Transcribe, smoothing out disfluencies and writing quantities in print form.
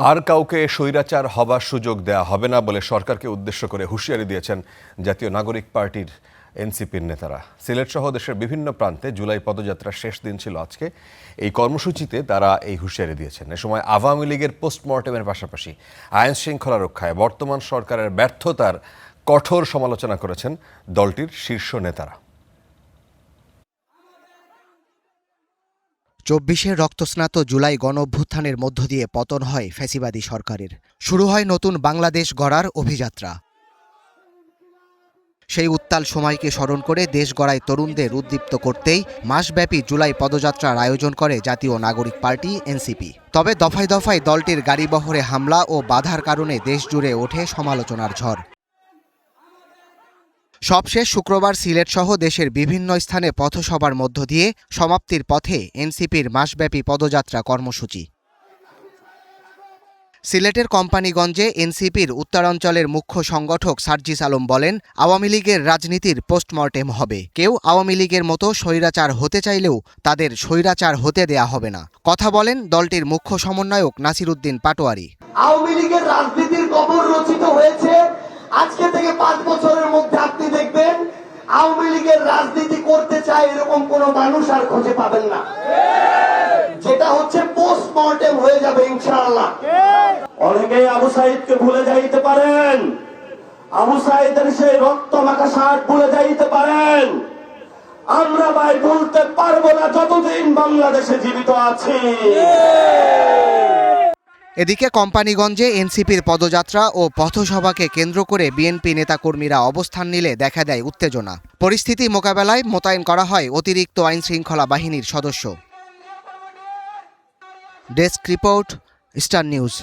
আর কাউকে স্বৈরাচার হবার সুযোগ দেয়া হবে না বলে সরকারকে উদ্দেশ্য করে হুঁশিয়ারি দিয়েছেন জাতীয় নাগরিক পার্টির এনসিপির নেতারা। সিলেট সহ দেশের বিভিন্ন প্রান্তে জুলাই পদযাত্রার শেষ দিন ছিল আজকে। এই কর্মসূচিতে তারা এই হুঁশিয়ারি দিয়েছেন। এ সময় আওয়ামী লীগের পোস্টমর্টেমের পাশাপাশি আইন শৃঙ্খলা রক্ষায় বর্তমান সরকারের ব্যর্থতার কঠোর সমালোচনা করেছেন দলটির শীর্ষ নেতারা। ২৪শে রক্তস্নাত জুলাই গণঅভ্যুত্থানের মধ্য দিয়ে পতন হয় ফ্যাসিবাদী সরকারের। শুরু হয় নতুন বাংলাদেশ গড়ার অভিযাত্রা। সেই উত্তাল সময়কে স্মরণ করে দেশ গড়ায় তরুণদের উদ্দীপ্ত করতেই মাসব্যাপী জুলাই পদযাত্রার আয়োজন করে জাতীয় নাগরিক পার্টি এনসিপি। তবে দফায় দফায় দলটির গাড়িবহরে হামলা ও বাধার কারণে দেশজুড়ে ওঠে সমালোচনার ঝড়। সবশেষ শুক্রবার সিলেট সহ দেশের বিভিন্ন স্থানে পথসভার মধ্য দিয়ে সমাপ্তির পথে এনসিপির মাসব্যাপী পদযাত্রা কর্মসূচি। সিলেটের কোম্পানিগঞ্জে এনসিপির উত্তরাঞ্চলের মুখ্য সংগঠক সার্জিস আলম বলেন, আওয়ামী লীগের রাজনীতির পোস্টমর্টেম হবে। কেউ আওয়ামী লীগের মতো স্বৈরাচার হতে চাইলেও তাদের স্বৈরাচার হতে দেয়া হবে না। কথা বলেন দলটির মুখ্য সমন্বয়ক নাসির উদ্দিন পাটোয়ারি। আওয়ামী লীগের রাজনীতির কবর রচিত হয়েছে। আজকে থেকে ৫ বছরের মধ্যে আপনি দেখবেন আওয়ামী লীগের রাজনীতি করতে চায় এরকম কোন মানুষ আর খুঁজে পাবেন না। যেটা হচ্ছে পোস্টমর্টেম হয়ে যাবে ইনশাআল্লাহ। অনেকেই আবু সাইদকে ভুলে যাইতে পারেন, আবু সাইদের সেই রক্ত মাখা শার্ট ভুলে যাইতে পারেন। আমরা ভাই ভুলতে পারবো না যতদিন বাংলাদেশে জীবিত আছি। এদিকে কোম্পানিগঞ্জে এনসিপির পদযাত্রা ও পথসভাকে কেন্দ্র করে বিএনপি নেতাকর্মীরা অবস্থান নিলে দেখা দেয় উত্তেজনা। পরিস্থিতি মোকাবেলায় মোতায়েন করা হয় অতিরিক্ত আইন শৃঙ্খলা বাহিনীর সদস্য। Desk report, star news.